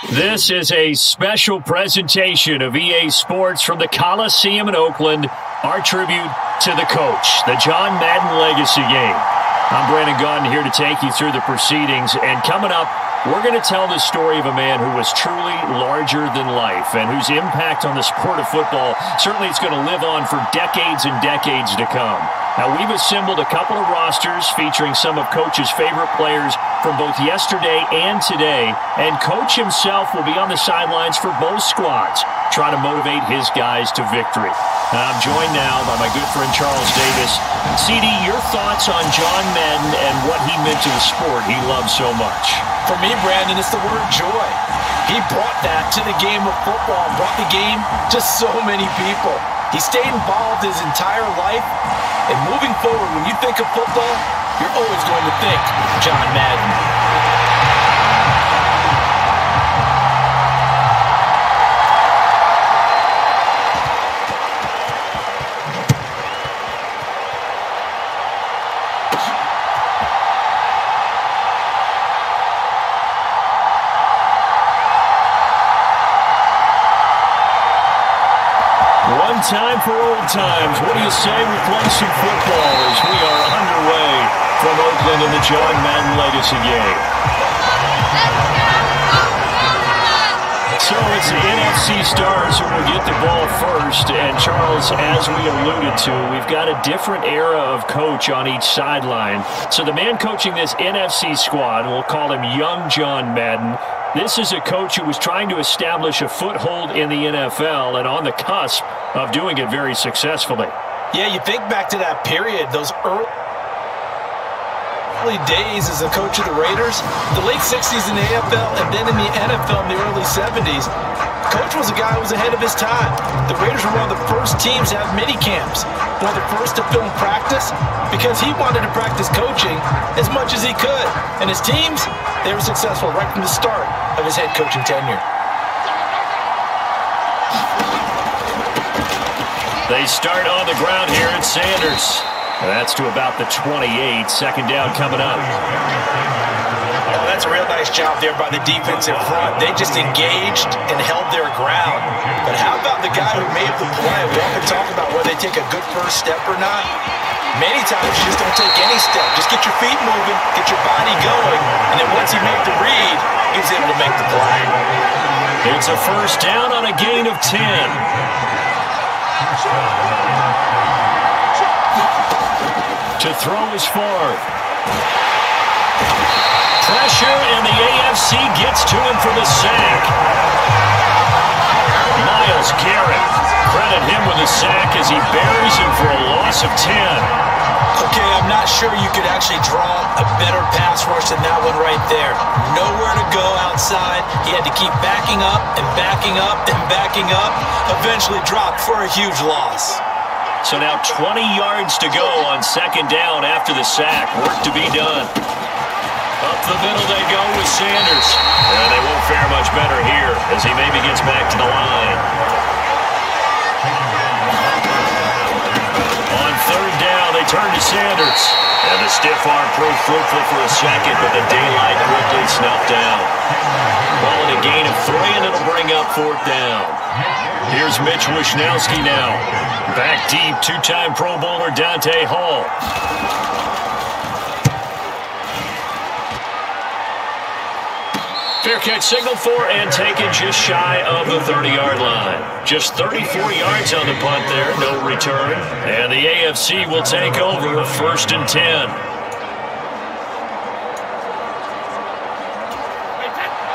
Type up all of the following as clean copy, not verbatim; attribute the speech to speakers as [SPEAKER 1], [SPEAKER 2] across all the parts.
[SPEAKER 1] This is a special presentation of EA Sports from the Coliseum in Oakland, our tribute to the coach, the John Madden Legacy Game. I'm Brandon Gaudin here to take you through the proceedings, and coming up, we're going to tell the story of a man who was truly larger than life and whose impact on the sport of football certainly is going to live on for decades and decades to come. Now, we've assembled a couple of rosters featuring some of Coach's favorite players from both yesterday and today, and Coach himself will be on the sidelines for both squads, trying to motivate his guys to victory. And I'm joined now by my good friend Charles Davis. CD, your thoughts on John Madden and what he meant to the sport he loves so much?
[SPEAKER 2] For me, Brandon, it's the word joy. He brought that to the game of football, brought the game to so many people. He stayed involved his entire life. And moving forward, when you think of football, you're always going to think John Madden.
[SPEAKER 1] One time for old times. What do you say we play some football as we are underway from Oakland in the John Madden Legacy Game? So it's the NFC stars who will get the ball first. And Charles, as we alluded to, we've got a different era of coach on each sideline. So the man coaching this NFC squad, we'll call him Young John Madden. This is a coach who was trying to establish a foothold in the NFL and on the cusp of doing it very successfully.
[SPEAKER 2] Yeah, you think back to that period, those early days as a coach of the Raiders, the late 60s in the AFL and then in the NFL in the early 70s. Coach was a guy who was ahead of his time. The Raiders were one of the first teams to have mini camps, one of the first to film practice, because he wanted to practice coaching as much as he could. And his teams, they were successful right from the start of his head coaching tenure.
[SPEAKER 1] They start on the ground here at Sanders. That's to about the 28. Second down coming up.
[SPEAKER 2] Oh, that's a real nice job there by the defense in front. They just engaged and held their ground. But how about the guy who made the play? We often talk about whether they take a good first step or not. Many times you just don't take any step. Just get your feet moving, get your body going, and then once he made the read, he was able to make the play.
[SPEAKER 1] It's a first down on a gain of 10. To throw is Favre. Pressure, and the AFC gets to him for the sack. Myles Garrett, credit him with a sack as he buries him for a loss of 10.
[SPEAKER 2] Okay, I'm not sure you could actually draw a better pass rush than that one right there. Nowhere to go outside. He had to keep backing up and backing up and backing up. Eventually dropped for a huge loss.
[SPEAKER 1] So now 20 yards to go on second down after the sack. Work to be done. Up the middle they go with Sanders. And they won't fare much better here as he maybe gets back to the line. On third down, they turn to Sanders. And the stiff arm proved fruitful for a second, but the daylight quickly snuffed down. Ball in a gain of 3, and it'll bring up fourth down. Here's Mitch Wishnowsky now. Back deep, two-time Pro Bowler Dante Hall. Fair catch signaled for and taken just shy of the 30-yard line. Just 34 yards on the punt there, no return. And the AFC will take over first and 10.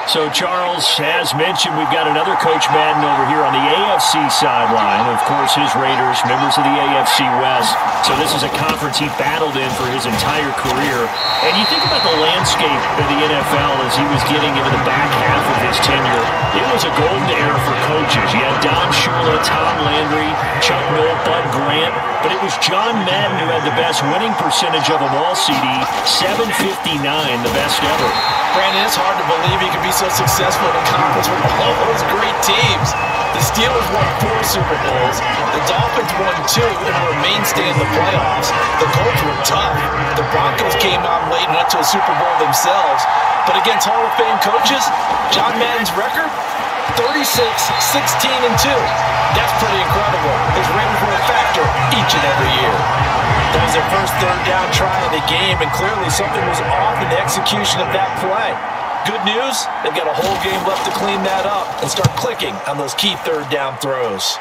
[SPEAKER 1] So, Charles, as mentioned, we've got another Coach Madden over here on the AFC sideline. Of course, his Raiders, members of the AFC West. So this is a conference he battled in for his entire career. And you think about the landscape of the NFL as he was getting into the back half of his tenure. It was a golden era for coaches. You had Don Shula, Tom Landry, Chuck Noll, Bud Grant. But it was John Madden who had the best winning percentage of them all, CD. 759, the best ever.
[SPEAKER 2] Brandon, it's hard to believe he could be so successful in a conference with all those great teams. The Steelers won 4 Super Bowls. The Dolphins won 2 and were a mainstay in the playoffs. The Colts were tough. The Broncos came on late and went to a Super Bowl themselves. But against Hall of Fame coaches, John Madden's record, 36, 16, and 2. That's pretty incredible. His Raiders were a factor each and every year. That was their first third down try of the game, and clearly something was off in the execution of that play. Good news, they've got a whole game left to clean that up and start clicking on those key third down throws.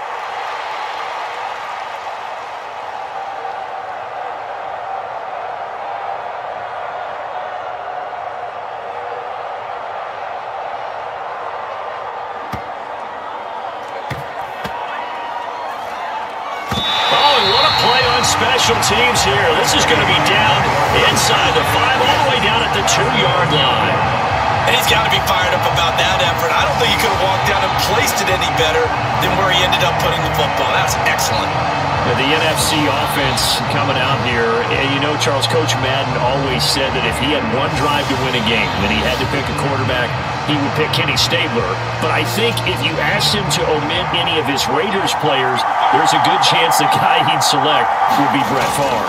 [SPEAKER 1] Special teams here. This is going to be down inside the 5, all the way down at the 2-yard line.
[SPEAKER 2] And he's got to be fired up about that effort. I don't think he could have walked down and placed it any better than where he ended up putting the football. That's excellent.
[SPEAKER 1] The NFC offense coming out here, and you know, Charles, Coach Madden always said that if he had one drive to win a game, then he had to pick a quarterback, he would pick Kenny Stabler. But I think if you asked him to omit any of his Raiders players, there's a good chance the guy he'd select would be Brett Favre.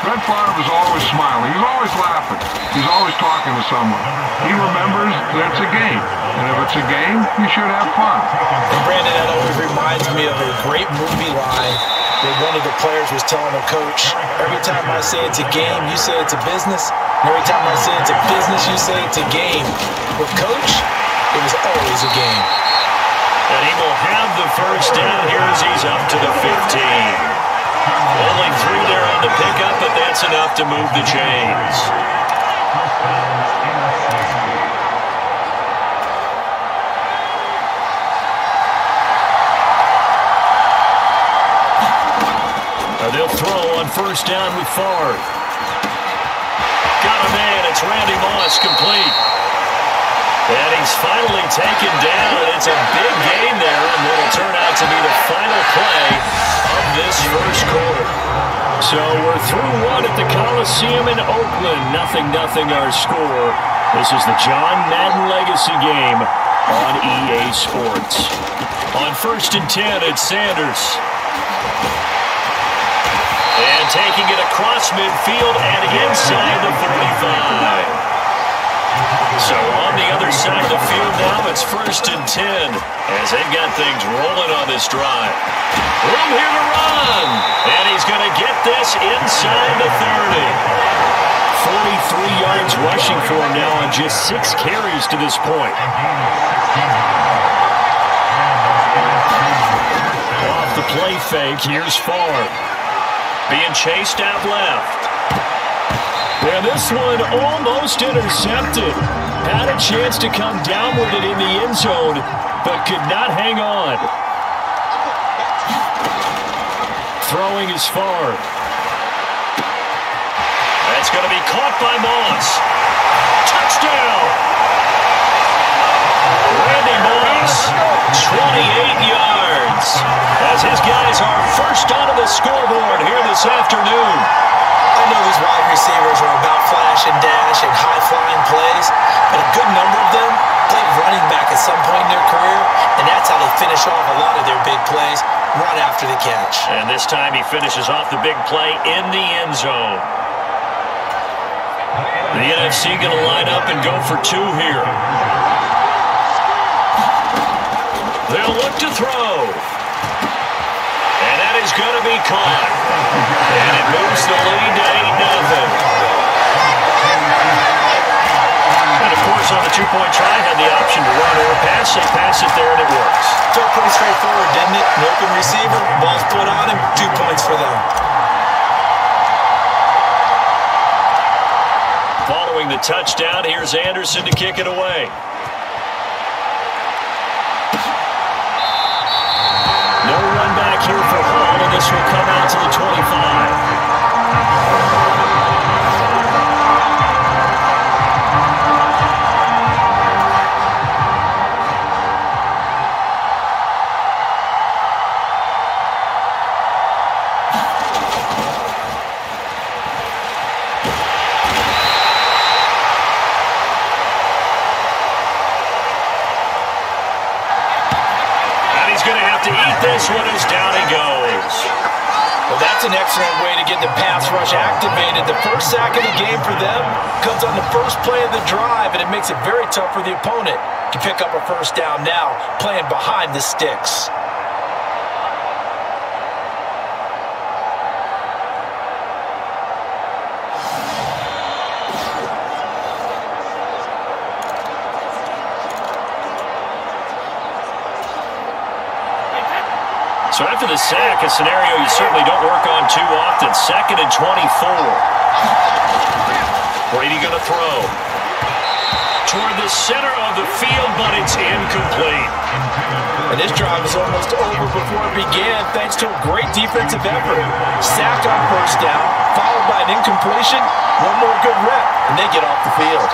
[SPEAKER 3] Brett Favre is always smiling. He's always laughing. He's always talking to someone. He remembers that it's a game. And if it's a game, you should have fun.
[SPEAKER 2] And Brandon, that always reminds me of a great movie line where one of the players was telling the coach, every time I say it's a game, you say it's a business. And every time I say it's a business, you say it's a game. With Coach, it was always a game.
[SPEAKER 1] And he will have the first down here as he's up to the 15. Only 3 there on the pickup, but that's enough to move the chains. They'll throw on first down with Favre. Got a man. It's Randy Moss, complete. And he's finally taken down. It's a big gain there, and what will turn out to be the final play of this first quarter. So we're through 1 at the Coliseum in Oakland. 0-0 our score. This is the John Madden Legacy game on EA Sports. On first and 10, it's Sanders. And taking it across midfield and inside the 45. So on the other side of the field now, it's first and 10 as they've got things rolling on this drive. Room here to run. And he's going to get this inside the 30. 43 yards rushing for him now on just 6 carries to this point. Off the play fake, here's Favre. Being chased out left. And this one almost intercepted. Had a chance to come down with it in the end zone, but could not hang on. Throwing is Favre. That's going to be caught by Moss. Touchdown! Randy Moss, 28 yards. As his guys are first onto the scoreboard here this afternoon.
[SPEAKER 2] I know these wide receivers are about flash and dash and high-flying plays, but a good number of them played running back at some point in their career, and that's how they finish off a lot of their big plays, run after the catch.
[SPEAKER 1] And this time he finishes off the big play in the end zone. The NFC going to line up and go for 2 here. They'll look to throw. And that is going to be caught. And it moves the lead to 8-0. And, of course, on the 2-point try, had the option to run or pass. They pass it there, and it works.
[SPEAKER 2] Felt pretty straightforward, didn't it? An open receiver, ball's put on him, 2 points for them.
[SPEAKER 1] Following the touchdown, here's Anderson to kick it away. No run back here for Hall, and this will come out to the 25. this one is down he goes.
[SPEAKER 2] Well, that's an excellent way to get the pass rush activated. The first sack of the game for them comes on the first play of the drive, and it makes it very tough for the opponent to pick up a first down now, playing behind the sticks.
[SPEAKER 1] So after the sack, a scenario you certainly don't work on too often. 2nd and 24. Brady going to throw. Toward the center of the field, but it's incomplete.
[SPEAKER 2] And this drive is almost over before it began, thanks to a great defensive effort. Sack on first down, followed by an incompletion. One more good rep, and they get off the field.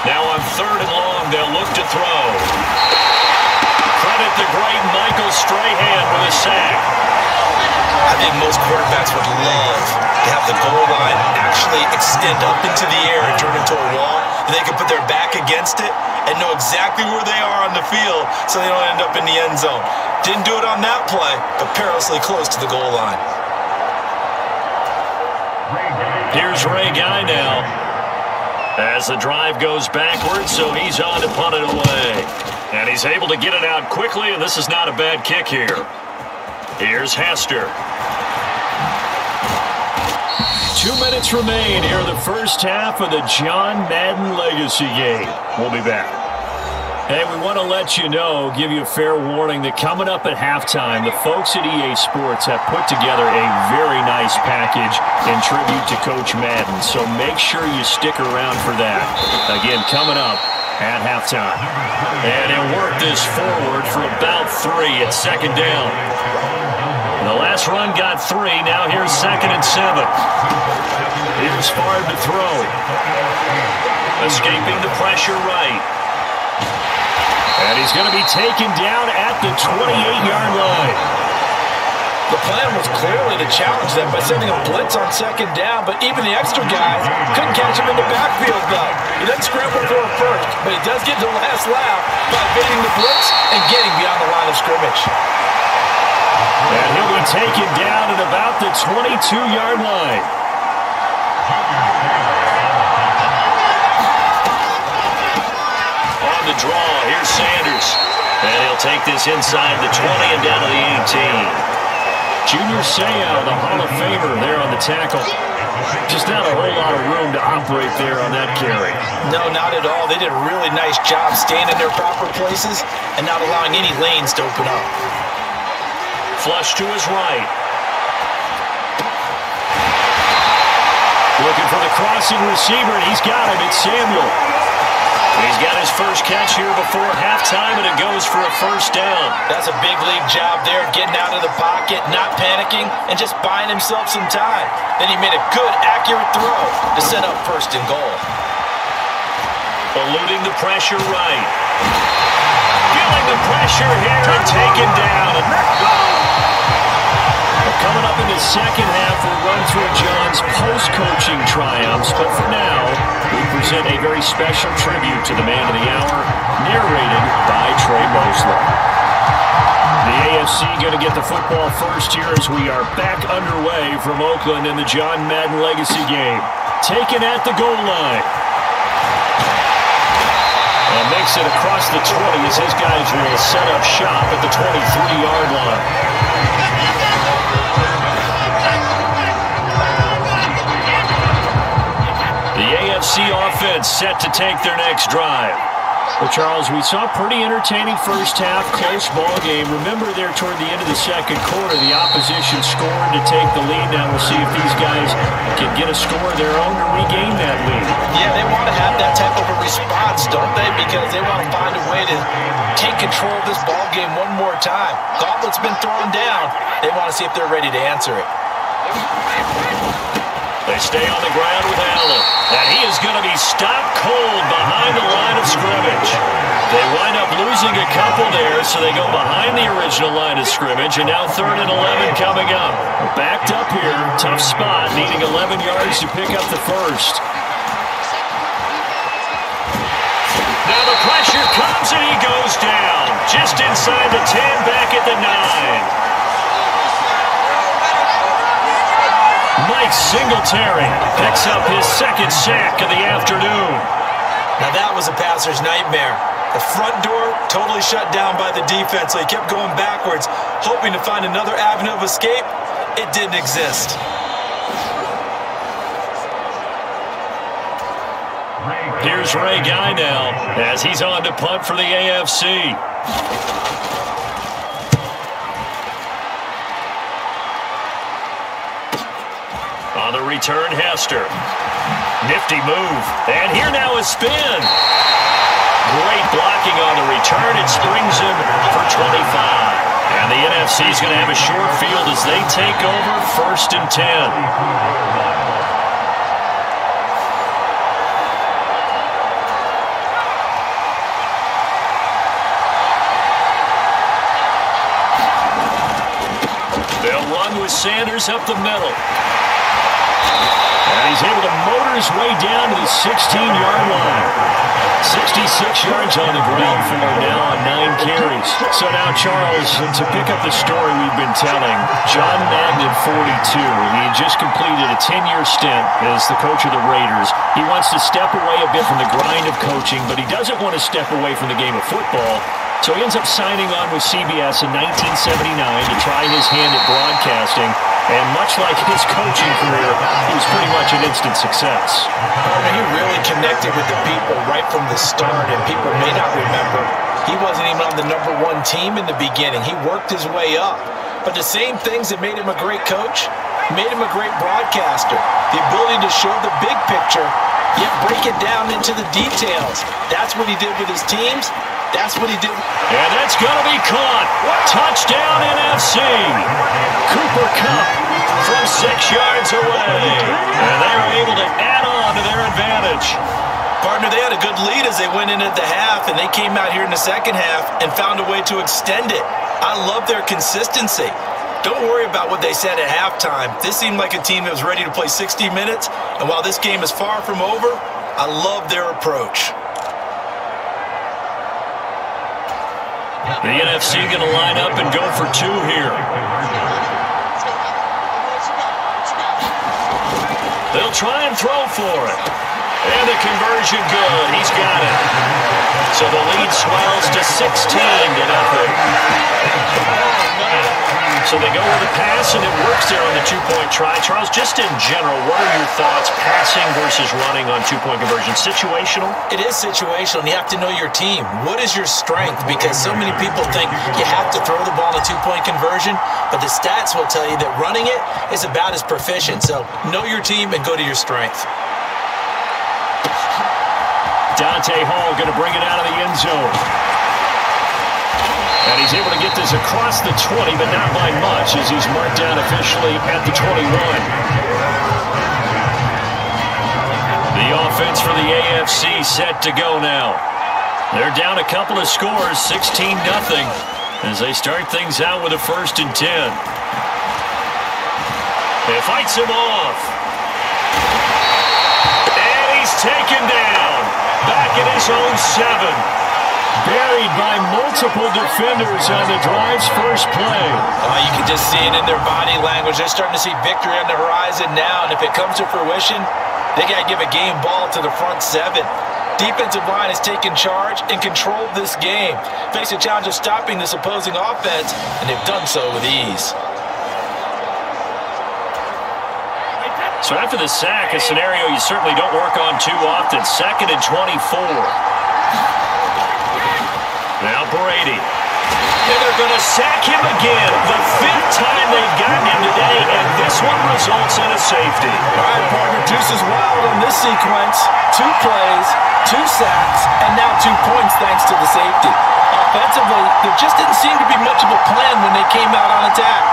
[SPEAKER 1] Now on 3rd and long, they'll look to throw. Credit the great Michael Strahan with a sack.
[SPEAKER 2] I think most quarterbacks would love to have the goal line actually extend up into the air and turn into a wall, and they can put their back against it and know exactly where they are on the field so they don't end up in the end zone. Didn't do it on that play, but perilously close to the goal line.
[SPEAKER 1] Here's Ray Guy now as the drive goes backwards, so he's on to punt it away. And he's able to get it out quickly, and this is not a bad kick here. Here's Hester. 2 minutes remain here in the first half of the John Madden Legacy game. We'll be back. Hey, we want to let you know, give you a fair warning that coming up at halftime, the folks at EA Sports have put together a very nice package in tribute to Coach Madden. So make sure you stick around for that. Again, coming up at halftime. And he'll work this forward for about 3 at 2nd down. The last run got 3. Now here's 2nd and 7. Here's Favre to throw. Escaping the pressure right. And he's going to be taken down at the 28-yard line.
[SPEAKER 2] The plan was clearly to challenge them by sending a blitz on 2nd down, but even the extra guys couldn't catch him in the backfield, though. He doesn't scramble for a first, but he does get the last laugh by evading the blitz and getting beyond the line of scrimmage.
[SPEAKER 1] And he'll be taken down at about the 22-yard line. On the draw, here's Sanders. And he'll take this inside the 20 and down to the 18. Junior Seau, the Hall of Famer, there on the tackle. Just not a whole lot of room to operate there on that carry.
[SPEAKER 2] No, not at all. They did a really nice job staying in their proper places and not allowing any lanes to open up.
[SPEAKER 1] Flush to his right. Looking for the crossing receiver, and he's got him. It's Samuel. He's got his first catch here before halftime, and it goes for a first down.
[SPEAKER 2] That's a big league job there, getting out of the pocket, not panicking, and just buying himself some time. Then he made a good, accurate throw to set up 1st and goal.
[SPEAKER 1] Eluding the pressure right. Feeling the pressure here and taken down. Coming up in the second half, we'll run through John's post-coaching triumphs. But for now, we present a very special tribute to the man of the hour, narrated by Trey Mosley. The AFC going to get the football first here as we are back underway from Oakland in the John Madden Legacy game. Taken at the goal line. And makes it across the 20 as his guys will set up shop at the 23-yard line. The AFC offense set to take their next drive. Well, Charles, we saw a pretty entertaining first half, close ball game. Remember there toward the end of the second quarter, the opposition scored to take the lead. Now we'll see if these guys can get a score of their own or regain that lead.
[SPEAKER 2] Yeah, they want to have that type of a response, don't they? Because they want to find a way to take control of this ball game one more time. Gauntlet's been thrown down. They want to see if they're ready to answer it.
[SPEAKER 1] They stay on the ground with Allen. And he is going to be stopped cold behind the line of scrimmage. They wind up losing a couple there, so they go behind the original line of scrimmage. And now 3rd and 11 coming up. Backed up here. Tough spot, needing 11 yards to pick up the first. Now the pressure comes and he goes down. Just just inside the 10, back at the 9. Mike Singletary picks up his second sack of the afternoon.
[SPEAKER 2] Now that was a passer's nightmare. The front door totally shut down by the defense, so he kept going backwards, hoping to find another avenue of escape. It didn't exist.
[SPEAKER 1] Here's Ray Guy now as he's on to punt for the AFC. On the return, Hester. Nifty move. And here now is spin. Great blocking on the return. It springs him for 25. And the NFC is going to have a short field as they take over 1st and 10. With Sanders up the middle. And he's able to motor his way down to the 16-yard line. 66 yards on the ground for him now on 9 carries. So now, Charles, to pick up the story we've been telling, John Madden at 42. He just completed a 10-year stint as the coach of the Raiders. He wants to step away a bit from the grind of coaching, but he doesn't want to step away from the game of football. So he ends up signing on with CBS in 1979 to try his hand at broadcasting. And much like his coaching career, he was pretty much an instant success.
[SPEAKER 2] He really connected with the people right from the start, and people may not remember, he wasn't even on the #1 team in the beginning. He worked his way up. But the same things that made him a great coach made him a great broadcaster. The ability to show the big picture, yet break it down into the details. That's what he did with his teams. That's what he did.
[SPEAKER 1] And that's going to be caught. Touchdown, NFC. Cooper Kupp from 6 yards away. And they were able to add on to their advantage.
[SPEAKER 2] Partner, they had a good lead as they went in at the half, and they came out here in the second half and found a way to extend it. I love their consistency. Don't worry about what they said at halftime. This seemed like a team that was ready to play 60 minutes, and while this game is far from over, I love their approach.
[SPEAKER 1] The NFC going to line up and go for 2 here. They'll try and throw for it. And the conversion good. He's got it. So the lead swells to 16-0. So they go with a pass, and it works there on the 2-point try. Charles, just in general, what are your thoughts passing versus running on 2-point conversion? Situational?
[SPEAKER 2] It is situational, and you have to know your team. What is your strength? Because so many people think you have to throw the ball in a 2-point conversion, but the stats will tell you that running it is about as proficient. So know your team and go to your strength.
[SPEAKER 1] Dante Hall going to bring it out of the end zone. And he's able to get this across the 20, but not by much, as he's marked down officially at the 21. The offense for the AFC set to go now. They're down a couple of scores, 16-0, as they start things out with a 1st and 10. It fights him off. And he's taken down. Back at his own 7. Buried by multiple defenders on the drive's first play.
[SPEAKER 2] You can just see it in their body language. They're starting to see victory on the horizon now, and if it comes to fruition, they got to give a game ball to the front 7. Defensive line has taken charge and controlled this game. Face a challenge of stopping this opposing offense, and they've done so with ease.
[SPEAKER 1] So after the sack, a scenario you certainly don't work on too often. 2nd and 24. Now Brady. And they're going to sack him again. The 5th time they've gotten him today, and this one results in a safety.
[SPEAKER 2] All right, partner, deuce is wild on this sequence. 2 plays, 2 sacks, and now 2 points thanks to the safety. Offensively, there just didn't seem to be much of a plan when they came out on attack.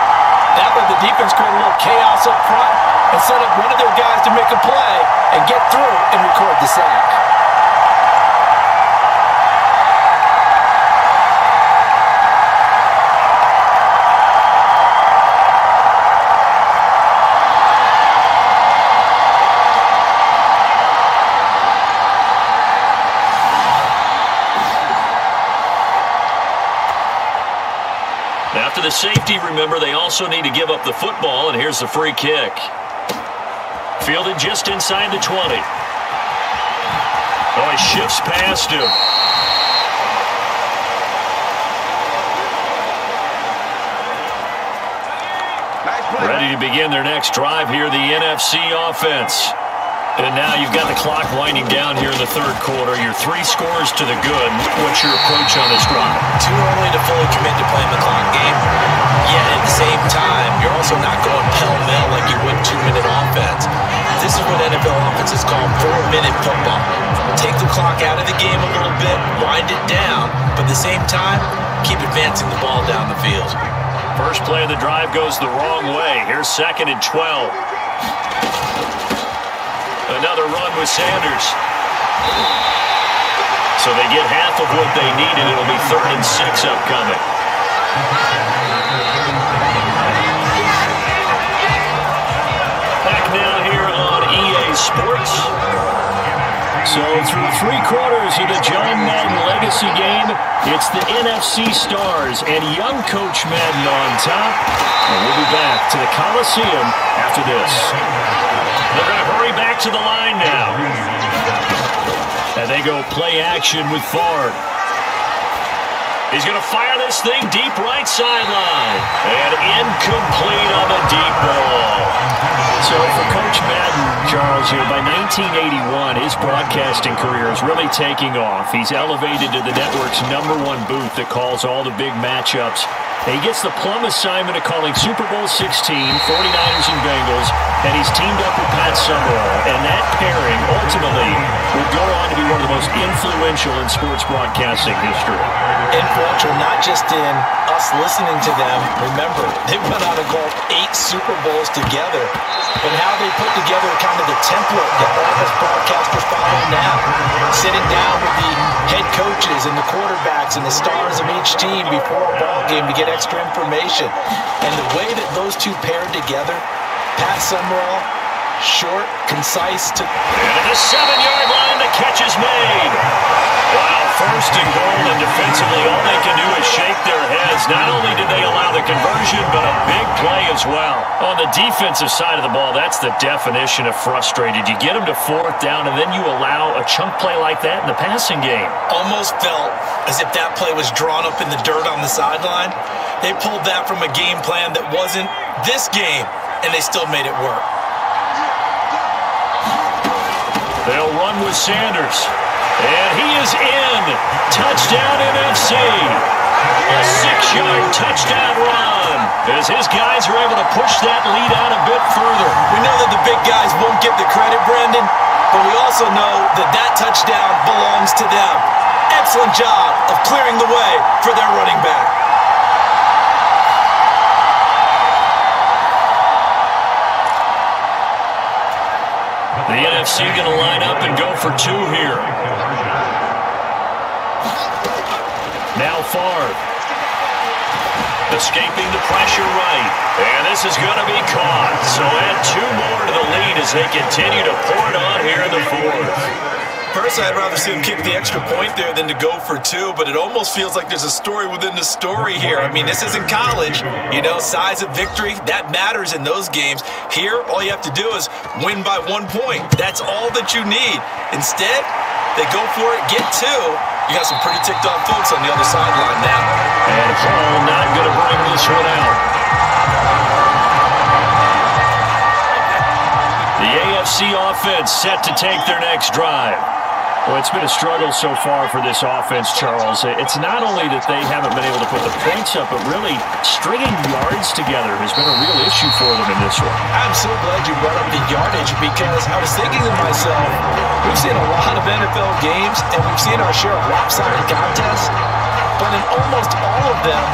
[SPEAKER 2] That way the defense created a little chaos up front and set up one of their guys to make a play and get through and record the sack.
[SPEAKER 1] after the safety, remember, they also need to give up the football, and here's the free kick. Fielded just inside the 20. Oh, he shifts past him. Ready to begin their next drive here, the NFC offense. And now you've got the clock winding down here in the third quarter. Your 3 scores to the good. What's your approach on this drive?
[SPEAKER 2] Too early to fully commit to playing the clock game. Yet at the same time, you're also not going pell-mell like you would 2-minute offense. This is what NFL offenses call 4-minute football. Take the clock out of the game a little bit, wind it down, but at the same time, keep advancing the ball down the field.
[SPEAKER 1] First play of the drive goes the wrong way. Here's 2nd and 12. Another run with Sanders. So they get half of what they needed. It'll be 3rd and 6 upcoming. Back now here on EA Sports. So through 3 quarters of the John Madden Legacy game, it's the NFC Stars and young Coach Madden on top. And we'll be back to the Coliseum after this. They're going to hurry back to the line now. And they go play action with Favre. He's going to fire this thing deep right sideline. And incomplete on the deep ball. So for Coach Madden, Charles, here, by 1981, his broadcasting career is really taking off. He's elevated to the network's #1 booth that calls all the big matchups. And he gets the plum assignment of calling Super Bowl 16, 49ers and Bengals, and he's teamed up with Pat Summerall. And that pairing ultimately will go on to be one of the most influential in sports broadcasting history.
[SPEAKER 2] Influential not just in us listening to them. Remember, they went on to call 8 Super Bowls together. But how they put together kind of the template that all of us broadcasters follow now. Sitting down with the head coaches and the quarterbacks and the stars of each team before a ball game to get extra information. And the way that those two paired together, Pat Summerall, short, concise. And
[SPEAKER 1] at the 7-yard line, the catch is made. Wow, 1st and goal, and defensively all they can do is shake their heads. Not only did they allow the conversion, but a big play as well. On the defensive side of the ball, that's the definition of frustrated. You get them to 4th down, and then you allow a chunk play like that in the passing game.
[SPEAKER 2] Almost felt as if that play was drawn up in the dirt on the sideline. They pulled that from a game plan that wasn't this game, and they still made it work.
[SPEAKER 1] They'll run with Sanders. And he is in. Touchdown NFC. A 6-yard touchdown run as his guys are able to push that lead out a bit further.
[SPEAKER 2] We know that the big guys won't get the credit, Brandon, but we also know that that touchdown belongs to them. Excellent job of clearing the way for their running back.
[SPEAKER 1] The NFC going to line up and go for 2 here. Now Favre. Escaping the pressure right. And this is going to be caught. So add 2 more to the lead as they continue to pour it on here in the 4th.
[SPEAKER 2] Personally, I'd rather see them kick the extra point there than to go for 2, but it almost feels like there's a story within the story here. I mean, this isn't college. You know, size of victory, that matters in those games. Here, all you have to do is win by 1 point. That's all that you need. Instead, they go for it, get 2. You got some pretty ticked off folks on the other sideline now.
[SPEAKER 1] And Hall not going to bring this one out. The AFC offense set to take their next drive. Well, it's been a struggle so far for this offense, Charles. It's not only that they haven't been able to put the points up, but really stringing yards together has been a real issue for them in this one.
[SPEAKER 2] I'm so glad you brought up the yardage because I was thinking to myself, we've seen a lot of NFL games and we've seen our share of lopsided contests, but in almost all of them,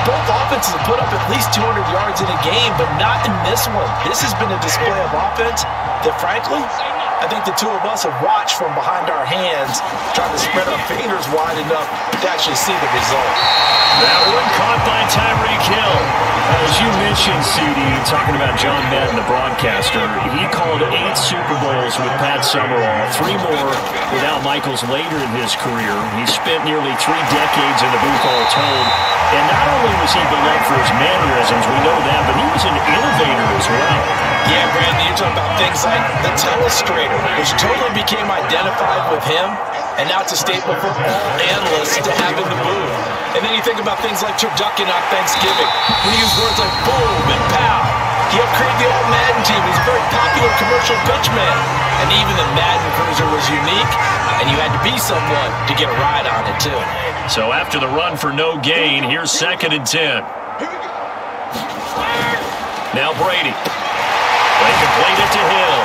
[SPEAKER 2] both offenses have put up at least 200 yards in a game, but not in this one. This has been a display of offense that, frankly, I think the two of us have watched from behind our hands, trying to spread our fingers wide enough to actually see the result.
[SPEAKER 1] That one caught by Tyreek Hill. As you mentioned, CD, talking about John Madden, the broadcaster, he called 8 Super Bowls with Pat Summerall, 3 more with Al Michaels later in his career. He spent nearly 3 decades in the booth all told. And not only was he beloved for his mannerisms, we know that, but he was an innovator as well.
[SPEAKER 2] Yeah, Brandon, you talk about things like the telestrator, which totally became identified with him, and now it's a staple for all analysts to have in the booth. And then you think about things like turducken on Thanksgiving, when he used words like boom and pow. He helped create the old Madden team. He's a very popular commercial pitchman. And even the Madden Cruiser was unique, and you had to be someone to get a ride on it, too.
[SPEAKER 1] So after the run for no gain, here's 2nd and 10. Now Brady. They complete it to Hill.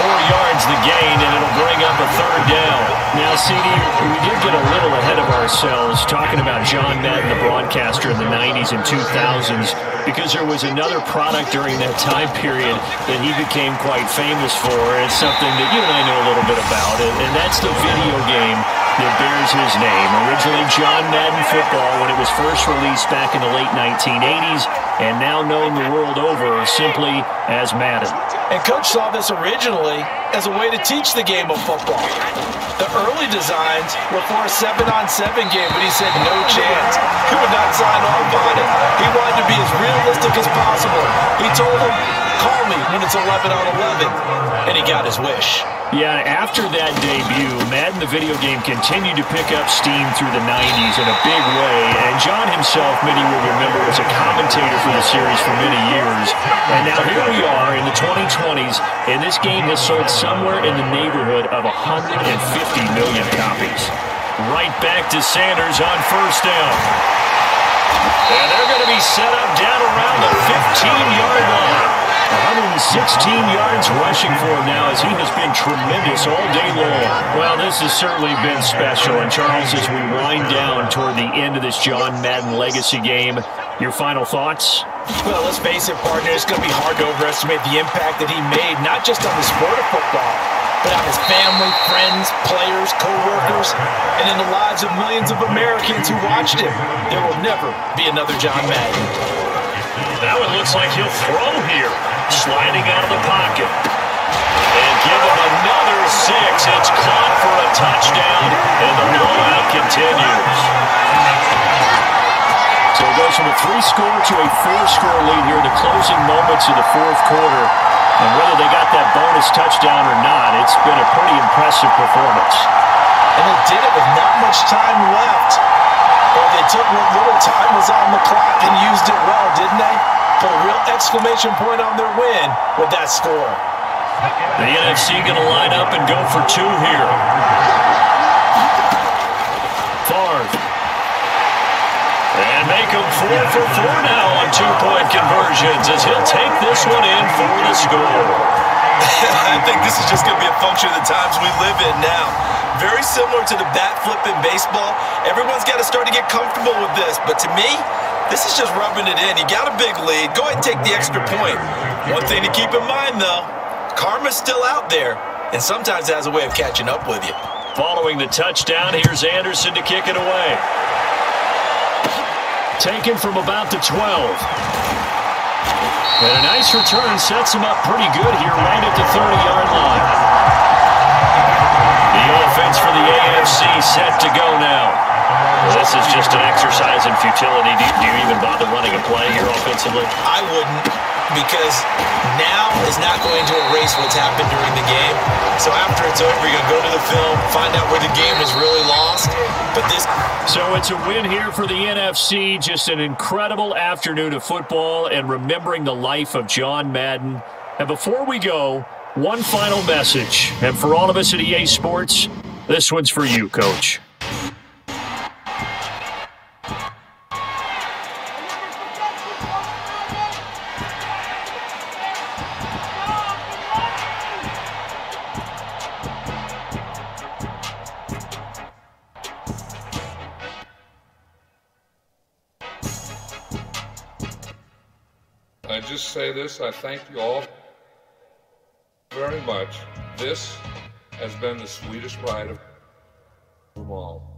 [SPEAKER 1] 4 yards the gain, and it'll bring up a 3rd down. Now, CD, we did get a little ahead of ourselves talking about John Madden, the broadcaster in the 90s and 2000s, because there was another product during that time period that he became quite famous for. It's something that you and I know a little bit about, and that's the video game that bears his name. Originally John Madden Football when it was first released back in the late 1980s, and now known the world over simply as Madden.
[SPEAKER 2] And Coach saw this originally as a way to teach the game of football. The early designs were for a 7-on-7 game, but he said no chance. He would not sign off on it. He wanted to be as realistic as possible. He told him, call me when it's 11-on-11, and he got his wish.
[SPEAKER 1] Yeah, after that debut, Madden the video game continued to pick up steam through the 90s in a big way, and John himself, many will remember, was a commentator for the series for many years. And now here we are in the 2020s, and this game has sold somewhere in the neighborhood of 150 million copies. Right back to Sanders on 1st down. And they're going to be set up down around the 15-yard line. 116 yards rushing for him now as he has been tremendous all day long. Well, this has certainly been special. And, Charles, as we wind down toward the end of this John Madden legacy game, your final thoughts?
[SPEAKER 2] Well, let's face it, partner, it's going to be hard to overestimate the impact that he made, not just on the sport of football, but on his family, friends, players, co-workers, and in the lives of millions of Americans who watched him. There will never be another John Madden.
[SPEAKER 1] Now it looks like he'll throw here. Sliding out of the pocket. And give him another 6. It's caught for a touchdown, and the blowout continues. So it goes from a 3-score to a 4-score lead here in the closing moments of the 4th quarter. And whether they got that bonus touchdown or not, it's been a pretty impressive performance.
[SPEAKER 2] And they did it with not much time left. But they took what little time was on the clock and used it well, didn't they? Put a real exclamation point on their win with that score.
[SPEAKER 1] The NFC going to line up and go for 2 here. Favre. And make him 4 for 4 now on 2-point conversions as he'll take this one in for the score.
[SPEAKER 4] I think this is just going to be a function of the times we live in now. Very similar to the bat flip in baseball. Everyone's got to start to get comfortable with this. But to me, this is just rubbing it in. You got a big lead. Go ahead and take the extra point. One thing to keep in mind, though, karma's still out there, and sometimes it has a way of catching up with you.
[SPEAKER 1] Following the touchdown, here's Anderson to kick it away. Taken from about the 12. And a nice return sets him up pretty good here right at the 30-yard line. The offense for the AFC set to go now. This is just an exercise in futility. Do you even bother running a play here offensively?
[SPEAKER 4] I wouldn't, because now is not going to erase what's happened during the game. So after it's over, you're going to go to the film, find out where the game was really lost. But this...
[SPEAKER 1] So it's a win here for the NFC. Just an incredible afternoon of football and remembering the life of John Madden. And before we go, one final message. And for all of us at EA Sports, this one's for you, Coach.
[SPEAKER 3] I just say this, I thank you all. very much. This has been the sweetest ride of them all.